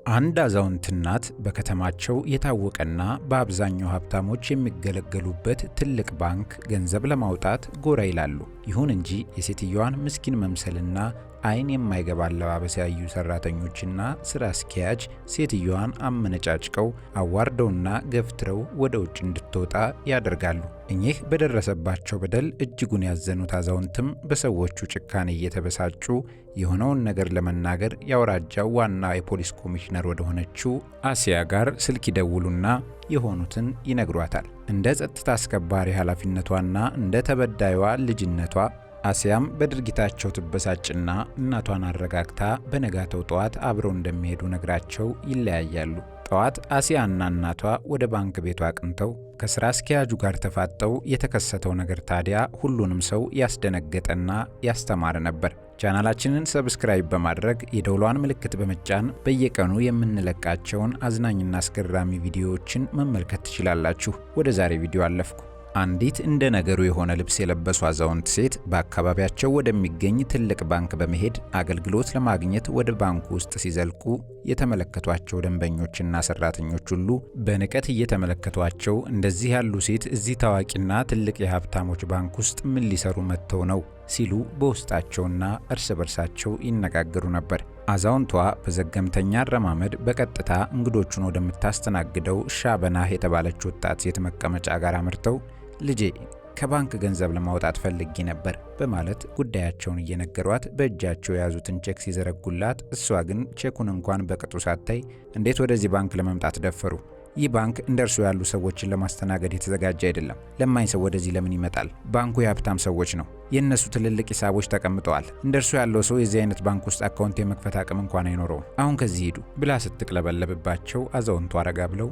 አንድ አዛውንት እናት በከተማቸው የታወቀና በአብዛኛው ሀብታሞች የሚገለገሉበት ትልቅ ባንክ ገንዘብ ለማውጣት ጎራ ይላሉ። ይሁን እንጂ የሴትየዋን ምስኪን መምሰልና ዓይን የማይገባ አለባበስ ያዩ ሰራተኞችና ስራ አስኪያጅ ሴትየዋን አመነጫጭቀው አዋርደውና ገፍትረው ወደ ውጭ እንድትወጣ ያደርጋሉ። እኚህ በደረሰባቸው በደል እጅጉን ያዘኑት አዛውንትም በሰዎቹ ጭካኔ እየተበሳጩ የሆነውን ነገር ለመናገር የአውራጃው ዋና የፖሊስ ኮሚሽነር ወደ ሆነችው አሲያ ጋር ስልክ ይደውሉና የሆኑትን ይነግሯታል። እንደ ጸጥታ አስከባሪ ኃላፊነቷና እንደ ተበዳይዋ ልጅነቷ አሲያም በድርጊታቸው ትበሳጭና እናቷን አረጋግታ በነጋታው ጠዋት አብረው እንደሚሄዱ ነግራቸው ይለያያሉ። ጠዋት አሲያና እናቷ ወደ ባንክ ቤቱ አቅንተው ከስራ አስኪያጁ ጋር ተፋጠው የተከሰተው ነገር ታዲያ ሁሉንም ሰው ያስደነገጠና ያስተማረ ነበር። ቻናላችንን ሰብስክራይብ በማድረግ የደውሏን ምልክት በመጫን በየቀኑ የምንለቃቸውን አዝናኝና አስገራሚ ቪዲዮዎችን መመልከት ትችላላችሁ። ወደ ዛሬ ቪዲዮ አለፍኩ። አንዲት እንደ ነገሩ የሆነ ልብስ የለበሱ አዛውንት ሴት በአካባቢያቸው ወደሚገኝ ትልቅ ባንክ በመሄድ አገልግሎት ለማግኘት ወደ ባንኩ ውስጥ ሲዘልቁ የተመለከቷቸው ደንበኞችና ሰራተኞች ሁሉ በንቀት እየተመለከቷቸው እንደዚህ ያሉ ሴት እዚህ ታዋቂና ትልቅ የሀብታሞች ባንክ ውስጥ ምን ሊሰሩ መጥተው ነው ሲሉ በውስጣቸውና እርስ በርሳቸው ይነጋገሩ ነበር። አዛውንቷ በዘገምተኛ አረማመድ በቀጥታ እንግዶቹን ወደምታስተናግደው ሻበናህ የተባለች ወጣት ሴት መቀመጫ ጋር አምርተው ልጄ ከባንክ ገንዘብ ለማውጣት ፈልጌ ነበር በማለት ጉዳያቸውን እየነገሯት በእጃቸው የያዙትን ቼክ ሲዘረጉላት፣ እሷ ግን ቼኩን እንኳን በቅጡ ሳታይ እንዴት ወደዚህ ባንክ ለመምጣት ደፈሩ? ይህ ባንክ እንደርሱ ያሉ ሰዎችን ለማስተናገድ የተዘጋጀ አይደለም። ለማኝ ሰው ወደዚህ ለምን ይመጣል? ባንኩ የሀብታም ሰዎች ነው። የእነሱ ትልልቅ ሂሳቦች ተቀምጠዋል። እንደርሱ ያለው ሰው የዚህ አይነት ባንክ ውስጥ አካውንት የመክፈት አቅም እንኳን አይኖረውም። አሁን ከዚህ ሂዱ ብላ ስትቅለበለብባቸው አዛውንቱ አረጋ ብለው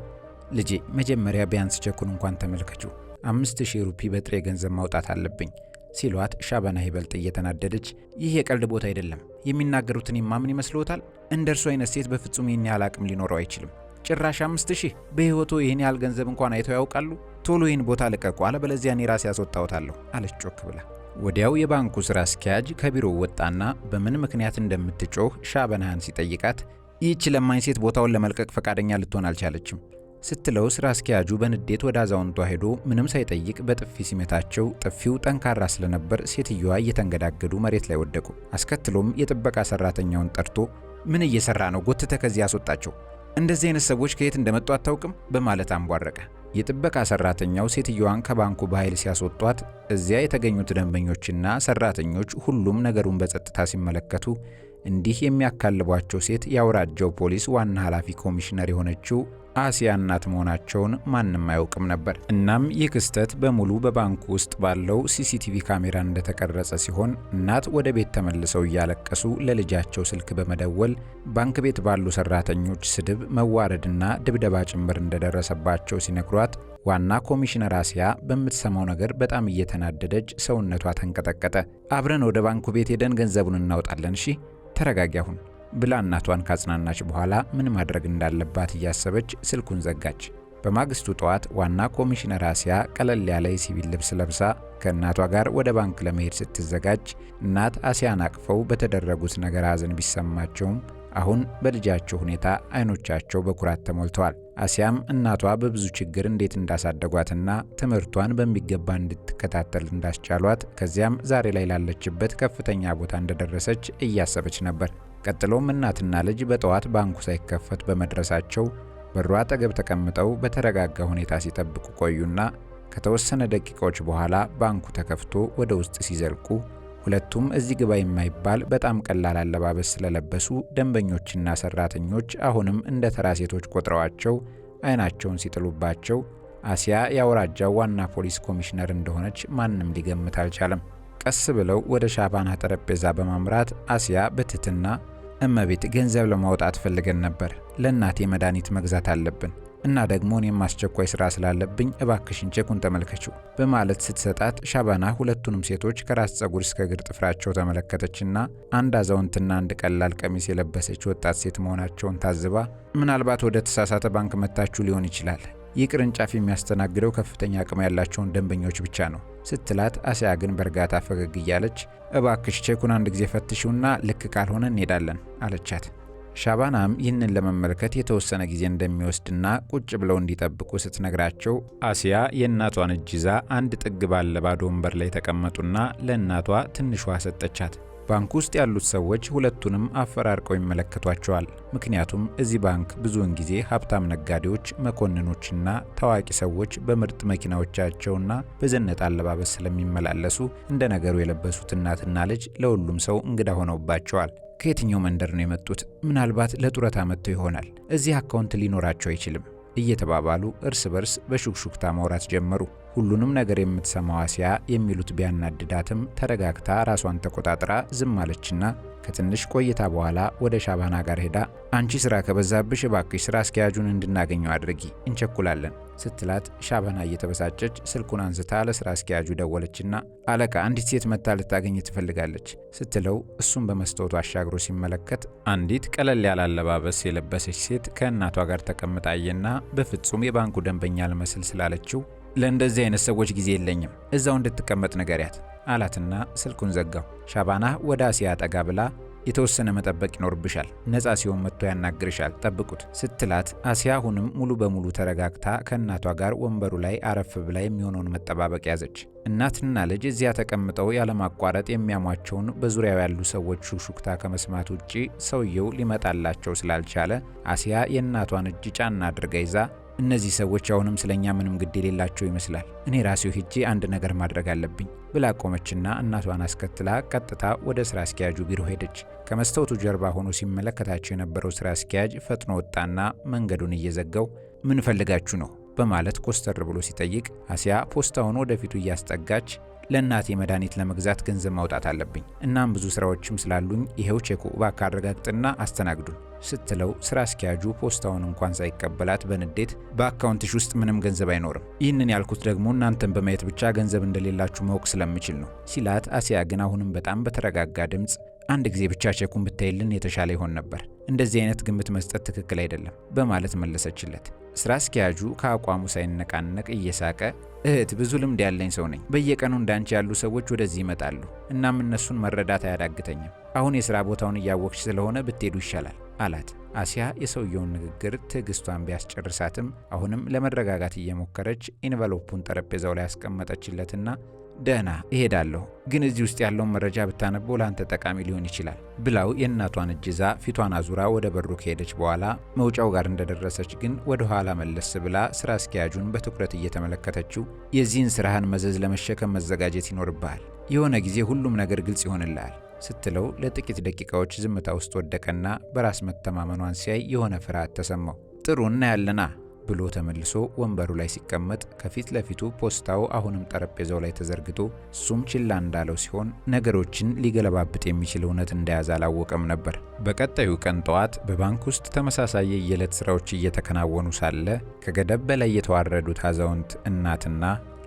ልጄ መጀመሪያ ቢያንስ ቼኩን እንኳን ተመልከቹ፣ 5000 ሩፒ በጥሬ ገንዘብ ማውጣት አለብኝ ሲሏት፣ ሻበና ይበልጥ እየተናደደች ይህ የቀልድ ቦታ አይደለም። የሚናገሩትን የማምን ይመስልዎታል? እንደርሱ አይነት ሴት በፍጹም ይህን ያህል አቅም ሊኖረው አይችልም። ጭራሽ 5000 በህይወቱ ይህን ያህል ገንዘብ እንኳን አይተው ያውቃሉ? ቶሎ ይህን ቦታ ልቀቁ፣ አለበለዚያ እኔ ራሴ ያስወጣዎታለሁ አለች ጮክ ብላ። ወዲያው የባንኩ ስራ አስኪያጅ ከቢሮው ወጣና በምን ምክንያት እንደምትጮህ ሻበናህን ሲጠይቃት ይህች ለማኝ ሴት ቦታውን ለመልቀቅ ፈቃደኛ ልትሆን አልቻለችም ስትለው፣ ስራ አስኪያጁ በንዴት ወደ አዛውንቷ ሄዶ ምንም ሳይጠይቅ በጥፊ ሲመታቸው ጥፊው ጠንካራ ስለነበር ሴትየዋ እየተንገዳገዱ መሬት ላይ ወደቁ። አስከትሎም የጥበቃ ሰራተኛውን ጠርቶ ምን እየሰራ ነው? ጎትተ ከዚህ ያስወጣቸው፣ እንደዚህ አይነት ሰዎች ከየት እንደመጡ አታውቅም በማለት አንቧረቀ። የጥበቃ ሰራተኛው ሴትየዋን ከባንኩ በኃይል ሲያስወጧት እዚያ የተገኙት ደንበኞችና ሰራተኞች ሁሉም ነገሩን በጸጥታ ሲመለከቱ እንዲህ የሚያካልቧቸው ሴት የአውራጃው ፖሊስ ዋና ኃላፊ ኮሚሽነር የሆነችው አሲያ እናት መሆናቸውን ማንም አያውቅም ነበር። እናም ይህ ክስተት በሙሉ በባንኩ ውስጥ ባለው ሲሲቲቪ ካሜራ እንደተቀረጸ ሲሆን እናት ወደ ቤት ተመልሰው እያለቀሱ ለልጃቸው ስልክ በመደወል ባንክ ቤት ባሉ ሰራተኞች ስድብ፣ መዋረድና ድብደባ ጭምር እንደደረሰባቸው ሲነግሯት ዋና ኮሚሽነር አሲያ በምትሰማው ነገር በጣም እየተናደደች ሰውነቷ ተንቀጠቀጠ። አብረን ወደ ባንኩ ቤት ሄደን ገንዘቡን እናውጣለን፣ እሺ ተረጋጊ አሁን ብላ እናቷን ካጽናናች በኋላ ምን ማድረግ እንዳለባት እያሰበች ስልኩን ዘጋች። በማግስቱ ጠዋት ዋና ኮሚሽነር አሲያ ቀለል ያለ የሲቪል ልብስ ለብሳ ከእናቷ ጋር ወደ ባንክ ለመሄድ ስትዘጋጅ እናት አሲያን አቅፈው በተደረጉት ነገር ሐዘን ቢሰማቸውም አሁን በልጃቸው ሁኔታ አይኖቻቸው በኩራት ተሞልተዋል። አሲያም እናቷ በብዙ ችግር እንዴት እንዳሳደጓትና ትምህርቷን በሚገባ እንድትከታተል እንዳስቻሏት ከዚያም ዛሬ ላይ ላለችበት ከፍተኛ ቦታ እንደደረሰች እያሰበች ነበር። ቀጥሎም እናትና ልጅ በጠዋት ባንኩ ሳይከፈት በመድረሳቸው በሩ አጠገብ ተቀምጠው በተረጋጋ ሁኔታ ሲጠብቁ ቆዩና ከተወሰነ ደቂቃዎች በኋላ ባንኩ ተከፍቶ ወደ ውስጥ ሲዘልቁ ሁለቱም እዚህ ግባ የማይባል በጣም ቀላል አለባበስ ስለለበሱ ደንበኞችና ሰራተኞች አሁንም እንደ ተራ ሴቶች ቆጥረዋቸው አይናቸውን ሲጥሉባቸው አሲያ የአውራጃው ዋና ፖሊስ ኮሚሽነር እንደሆነች ማንም ሊገምት አልቻለም። ቀስ ብለው ወደ ሻባና ጠረጴዛ በማምራት አሲያ በትህትና እመቤት ገንዘብ ለማውጣት ፈልገን ነበር፣ ለእናቴ መድኃኒት መግዛት አለብን እና ደግሞ እኔም አስቸኳይ ስራ ስላለብኝ እባክሽን ቼኩን ተመልከችው በማለት ስትሰጣት ሻባና ሁለቱንም ሴቶች ከራስ ጸጉር እስከ እግር ጥፍራቸው ተመለከተችና አንድ አዛውንትና አንድ ቀላል ቀሚስ የለበሰች ወጣት ሴት መሆናቸውን ታዝባ ምናልባት ወደ ተሳሳተ ባንክ መታችሁ ሊሆን ይችላል፣ ይህ ቅርንጫፍ የሚያስተናግደው ከፍተኛ አቅም ያላቸውን ደንበኞች ብቻ ነው ስትላት፣ አሲያ ግን በእርጋታ ፈገግ እያለች እባክሽ ቼኩን አንድ ጊዜ ፈትሺውና ልክ ካልሆነ እንሄዳለን አለቻት። ሻባናም ይህንን ለመመልከት የተወሰነ ጊዜ እንደሚወስድና ቁጭ ብለው እንዲጠብቁ ስትነግራቸው አሲያ የእናቷን እጅ ይዛ አንድ ጥግ ባለ ባዶ ወንበር ላይ ተቀመጡና ለእናቷ ትንሽ ውሃ ሰጠቻት። ባንክ ውስጥ ያሉት ሰዎች ሁለቱንም አፈራርቀው ይመለከቷቸዋል። ምክንያቱም እዚህ ባንክ ብዙውን ጊዜ ሀብታም ነጋዴዎች፣ መኮንኖችና ታዋቂ ሰዎች በምርጥ መኪናዎቻቸውና በዘነጠ አለባበስ ስለሚመላለሱ እንደ ነገሩ የለበሱት እናትና ልጅ ለሁሉም ሰው እንግዳ ሆነውባቸዋል። ከየትኛው መንደር ነው የመጡት? ምናልባት ለጡረታ መጥተው ይሆናል። እዚህ አካውንት ሊኖራቸው አይችልም እየተባባሉ እርስ በርስ በሹክሹክታ ማውራት ጀመሩ። ሁሉንም ነገር የምትሰማው አሲያ የሚሉት ቢያናድዳትም ተረጋግታ ራሷን ተቆጣጥራ ዝም አለችና ከትንሽ ቆይታ በኋላ ወደ ሻባና ጋር ሄዳ አንቺ ስራ ከበዛብሽ እባክሽ ስራ አስኪያጁን እንድናገኘው አድርጊ፣ እንቸኩላለን ስትላት ሻባና እየተበሳጨች ስልኩን አንስታ ለስራ አስኪያጁ ደወለችና አለቃ አንዲት ሴት መታ ልታገኝ ትፈልጋለች ስትለው እሱም በመስታወቱ አሻግሮ ሲመለከት አንዲት ቀለል ያለ አለባበስ የለበሰች ሴት ከእናቷ ጋር ተቀምጣየና በፍጹም የባንኩ ደንበኛ ልመስል ስላለችው ለእንደዚህ አይነት ሰዎች ጊዜ የለኝም፣ እዛው እንድትቀመጥ ንገሪያት አላትና ስልኩን ዘጋው። ሻባና ወደ አሲያ ጠጋ ብላ የተወሰነ መጠበቅ ይኖርብሻል፣ ነፃ ሲሆን መጥቶ ያናግርሻል፣ ጠብቁት ስትላት አሲያ አሁንም ሙሉ በሙሉ ተረጋግታ ከእናቷ ጋር ወንበሩ ላይ አረፍ ብላ የሚሆነውን መጠባበቅ ያዘች። እናትና ልጅ እዚያ ተቀምጠው ያለማቋረጥ የሚያሟቸውን በዙሪያው ያሉ ሰዎች ሹክሹክታ ከመስማት ውጪ ሰውየው ሊመጣላቸው ስላልቻለ አሲያ የእናቷን እጅ ጫና አድርጋ ይዛ እነዚህ ሰዎች አሁንም ስለኛ ምንም ግድ የሌላቸው ይመስላል፣ እኔ ራሴው ሄጄ አንድ ነገር ማድረግ አለብኝ ብላ ቆመችና እናቷን አስከትላ ቀጥታ ወደ ስራ አስኪያጁ ቢሮ ሄደች። ከመስታወቱ ጀርባ ሆኖ ሲመለከታቸው የነበረው ስራ አስኪያጅ ፈጥኖ ወጣና መንገዱን እየዘጋው ምን ፈልጋችሁ ነው በማለት ኮስተር ብሎ ሲጠይቅ አሲያ ፖስታውን ወደፊቱ እያስጠጋች ለእናቴ መድኃኒት ለመግዛት ገንዘብ ማውጣት አለብኝ፣ እናም ብዙ ስራዎችም ስላሉኝ ይሄው ቼኩ እባክህ አረጋግጥና አስተናግዱን ስትለው ስራ አስኪያጁ ፖስታውን እንኳን ሳይቀበላት በንዴት በአካውንትሽ ውስጥ ምንም ገንዘብ አይኖርም፣ ይህንን ያልኩት ደግሞ እናንተን በማየት ብቻ ገንዘብ እንደሌላችሁ ማወቅ ስለምችል ነው ሲላት፣ አሲያ ግን አሁንም በጣም በተረጋጋ ድምፅ አንድ ጊዜ ብቻ ቼኩን ብታይልን የተሻለ ይሆን ነበር፣ እንደዚህ አይነት ግምት መስጠት ትክክል አይደለም በማለት መለሰችለት። ስራ አስኪያጁ ከአቋሙ ሳይነቃነቅ እየሳቀ እህት ብዙ ልምድ ያለኝ ሰው ነኝ፣ በየቀኑ እንዳንቺ ያሉ ሰዎች ወደዚህ ይመጣሉ፣ እናም እነሱን መረዳት አያዳግተኝም፣ አሁን የሥራ ቦታውን እያወቅሽ ስለሆነ ብትሄዱ ይሻላል አላት። አሲያ የሰውየውን ንግግር ትዕግስቷን ቢያስጨርሳትም አሁንም ለመረጋጋት እየሞከረች ኢንቨሎፑን ጠረጴዛው ላይ ያስቀመጠችለትና ደህና እሄዳለሁ፣ ግን እዚህ ውስጥ ያለውን መረጃ ብታነበው ለአንተ ጠቃሚ ሊሆን ይችላል ብላው የእናቷን እጅ ይዛ ፊቷን አዙራ ወደ በሩ ከሄደች በኋላ መውጫው ጋር እንደደረሰች ግን ወደ ኋላ መለስ ብላ ስራ አስኪያጁን በትኩረት እየተመለከተችው የዚህን ስራህን መዘዝ ለመሸከም መዘጋጀት ይኖርብሃል፣ የሆነ ጊዜ ሁሉም ነገር ግልጽ ይሆንልሃል ስትለው ለጥቂት ደቂቃዎች ዝምታ ውስጥ ወደቀና በራስ መተማመኗን ሲያይ የሆነ ፍርሃት ተሰማው። ጥሩ እናያለና ብሎ ተመልሶ ወንበሩ ላይ ሲቀመጥ ከፊት ለፊቱ ፖስታው አሁንም ጠረጴዛው ላይ ተዘርግቶ እሱም ችላ እንዳለው ሲሆን ነገሮችን ሊገለባብጥ የሚችል እውነት እንደያዘ አላወቀም ነበር። በቀጣዩ ቀን ጠዋት በባንክ ውስጥ ተመሳሳይ የየዕለት ስራዎች እየተከናወኑ ሳለ ከገደብ በላይ የተዋረዱት አዛውንት እናትና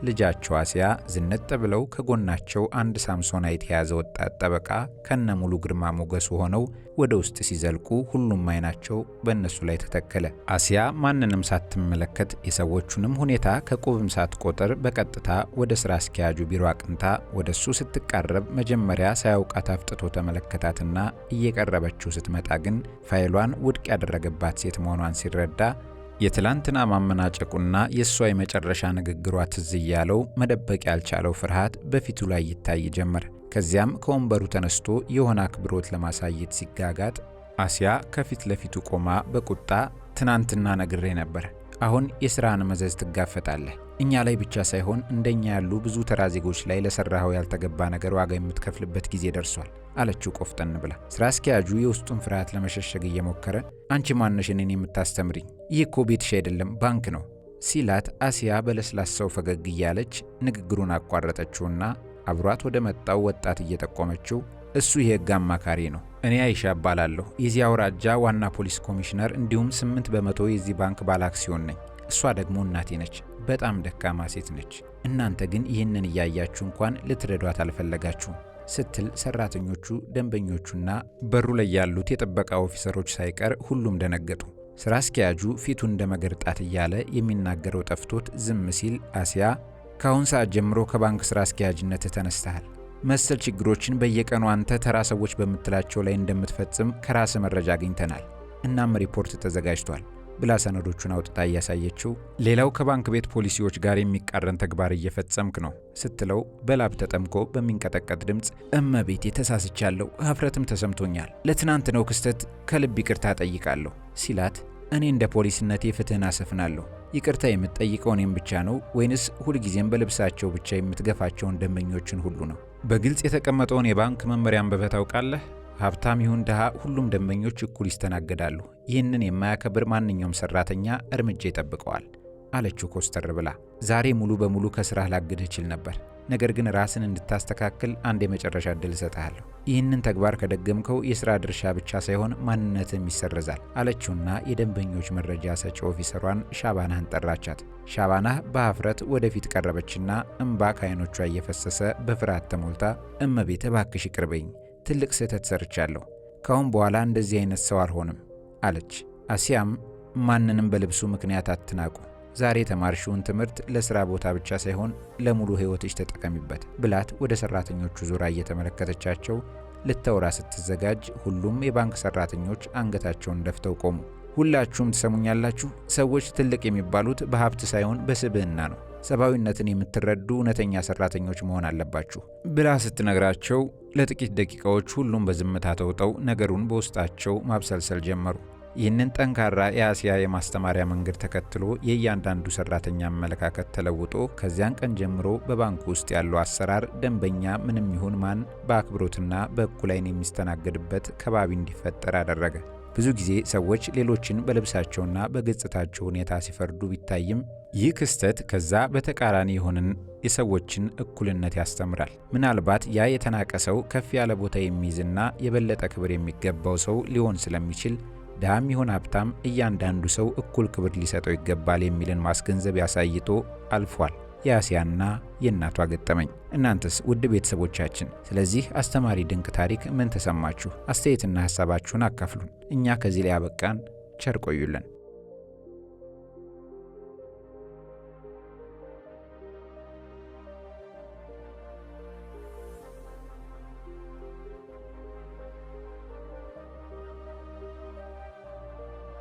ልጃቸው አሲያ ዝንጥ ብለው ከጎናቸው አንድ ሳምሶናይት የያዘ ወጣት ጠበቃ ከነሙሉ ግርማ ሞገሱ ሆነው ወደ ውስጥ ሲዘልቁ ሁሉም አይናቸው በእነሱ ላይ ተተከለ። አሲያ ማንንም ሳትመለከት የሰዎቹንም ሁኔታ ከቁብም ሳትቆጥር በቀጥታ ወደ ስራ አስኪያጁ ቢሮ አቅንታ ወደሱ ስትቃረብ መጀመሪያ ሳያውቃት አፍጥቶ ተመለከታትና እየቀረበችው ስትመጣ ግን ፋይሏን ውድቅ ያደረገባት ሴት መሆኗን ሲረዳ የትላንትና ማመናጨቁና የሷ የመጨረሻ ንግግሯ ትዝ ያለው መደበቅ ያልቻለው ፍርሃት በፊቱ ላይ ይታይ ጀመር። ከዚያም ከወንበሩ ተነስቶ የሆነ አክብሮት ለማሳየት ሲጋጋጥ አሲያ ከፊት ለፊቱ ቆማ በቁጣ ትናንትና ነግሬ ነበር፣ አሁን የሥራን መዘዝ ትጋፈጣለህ፣ እኛ ላይ ብቻ ሳይሆን እንደኛ ያሉ ብዙ ተራ ዜጎች ላይ ለሰራኸው ያልተገባ ነገር ዋጋ የምትከፍልበት ጊዜ ደርሷል አለችው ቆፍጠን ብላ። ስራ አስኪያጁ የውስጡን ፍርሃት ለመሸሸግ እየሞከረ አንቺ ማነሽ እኔን የምታስተምሪኝ? ይህ እኮ ቤትሽ አይደለም ባንክ ነው ሲላት አሲያ በለስላሳው ፈገግ እያለች ንግግሩን አቋረጠችውና አብሯት ወደ መጣው ወጣት እየጠቆመችው እሱ የሕግ አማካሪ ነው፣ እኔ አይሻ እባላለሁ፣ የዚህ አውራጃ ዋና ፖሊስ ኮሚሽነር እንዲሁም 8 በመቶ የዚህ ባንክ ባለአክሲዮን ነኝ። እሷ ደግሞ እናቴ ነች፣ በጣም ደካማ ሴት ነች። እናንተ ግን ይህንን እያያችሁ እንኳን ልትረዷት አልፈለጋችሁም ስትል ሰራተኞቹ፣ ደንበኞቹና በሩ ላይ ያሉት የጥበቃ ኦፊሰሮች ሳይቀር ሁሉም ደነገጡ። ስራ አስኪያጁ ፊቱ እንደ መገርጣት እያለ የሚናገረው ጠፍቶት ዝም ሲል አሲያ ከአሁን ሰዓት ጀምሮ ከባንክ ስራ አስኪያጅነት ተነስተሃል፣ መሰል ችግሮችን በየቀኑ አንተ ተራ ሰዎች በምትላቸው ላይ እንደምትፈጽም ከራስ መረጃ አግኝተናል። እናም ሪፖርት ተዘጋጅቷል ብላ ሰነዶቹን አውጥታ እያሳየችው ሌላው ከባንክ ቤት ፖሊሲዎች ጋር የሚቃረን ተግባር እየፈጸምክ ነው ስትለው በላብ ተጠምቆ በሚንቀጠቀጥ ድምፅ እመቤቴ ተሳስቻለሁ፣ ሀፍረትም ተሰምቶኛል፣ ለትናንት ነው ክስተት ከልብ ይቅርታ ጠይቃለሁ ሲላት እኔ እንደ ፖሊስነቴ ፍትህን አሰፍናለሁ። ይቅርታ የምትጠይቀው እኔም ብቻ ነው ወይንስ ሁልጊዜም በልብሳቸው ብቻ የምትገፋቸውን ደንበኞችን ሁሉ ነው? በግልጽ የተቀመጠውን የባንክ መመሪያ አንብበህ ታውቃለህ? ሀብታም ይሁን ድሃ ሁሉም ደንበኞች እኩል ይስተናገዳሉ። ይህንን የማያከብር ማንኛውም ሰራተኛ እርምጃ ይጠብቀዋል አለችው ኮስተር ብላ። ዛሬ ሙሉ በሙሉ ከስራህ ላግድህ እችል ነበር፣ ነገር ግን ራስን እንድታስተካክል አንድ የመጨረሻ እድል እሰጥሃለሁ። ይህንን ተግባር ከደገምከው የሥራ ድርሻ ብቻ ሳይሆን ማንነትም ይሰረዛል አለችውና የደንበኞች መረጃ ሰጪ ኦፊሰሯን ሻባናህን ጠራቻት። ሻባናህ በሀፍረት ወደፊት ቀረበችና እምባ ከዓይኖቿ እየፈሰሰ በፍርሃት ተሞልታ እመቤት እባክሽ ይቅርበኝ፣ ትልቅ ስህተት ሰርቻለሁ፣ ካሁን በኋላ እንደዚህ አይነት ሰው አልሆንም አለች። አሲያም ማንንም በልብሱ ምክንያት አትናቁ፣ ዛሬ የተማርሽውን ትምህርት ለሥራ ቦታ ብቻ ሳይሆን ለሙሉ ሕይወትሽ ተጠቀሚበት ብላት ወደ ሰራተኞቹ ዙራ እየተመለከተቻቸው ልታወራ ስትዘጋጅ ሁሉም የባንክ ሰራተኞች አንገታቸውን ደፍተው ቆሙ። ሁላችሁም ትሰሙኛላችሁ፣ ሰዎች ትልቅ የሚባሉት በሀብት ሳይሆን በስብዕና ነው። ሰብአዊነትን የምትረዱ እውነተኛ ሰራተኞች መሆን አለባችሁ ብላ ስትነግራቸው ለጥቂት ደቂቃዎች ሁሉም በዝምታ ተውጠው ነገሩን በውስጣቸው ማብሰልሰል ጀመሩ። ይህንን ጠንካራ የአሲያ የማስተማሪያ መንገድ ተከትሎ የእያንዳንዱ ሰራተኛ አመለካከት ተለውጦ ከዚያን ቀን ጀምሮ በባንኩ ውስጥ ያለው አሰራር ደንበኛ ምንም ይሁን ማን በአክብሮትና በእኩል ዓይን የሚስተናገድበት ከባቢ እንዲፈጠር አደረገ። ብዙ ጊዜ ሰዎች ሌሎችን በልብሳቸውና በገጽታቸው ሁኔታ ሲፈርዱ ቢታይም ይህ ክስተት ከዛ በተቃራኒ የሆንን የሰዎችን እኩልነት ያስተምራል። ምናልባት ያ የተናቀ ሰው ከፍ ያለ ቦታ የሚይዝና የበለጠ ክብር የሚገባው ሰው ሊሆን ስለሚችል ድሃም ይሁን ሀብታም እያንዳንዱ ሰው እኩል ክብር ሊሰጠው ይገባል የሚልን ማስገንዘብ ያሳይቶ አልፏል የአሲያና የእናቷ ገጠመኝ። እናንተስ ውድ ቤተሰቦቻችን ስለዚህ አስተማሪ ድንቅ ታሪክ ምን ተሰማችሁ? አስተያየትና ሐሳባችሁን አካፍሉን። እኛ ከዚህ ላይ አበቃን። ቸር ቆዩልን።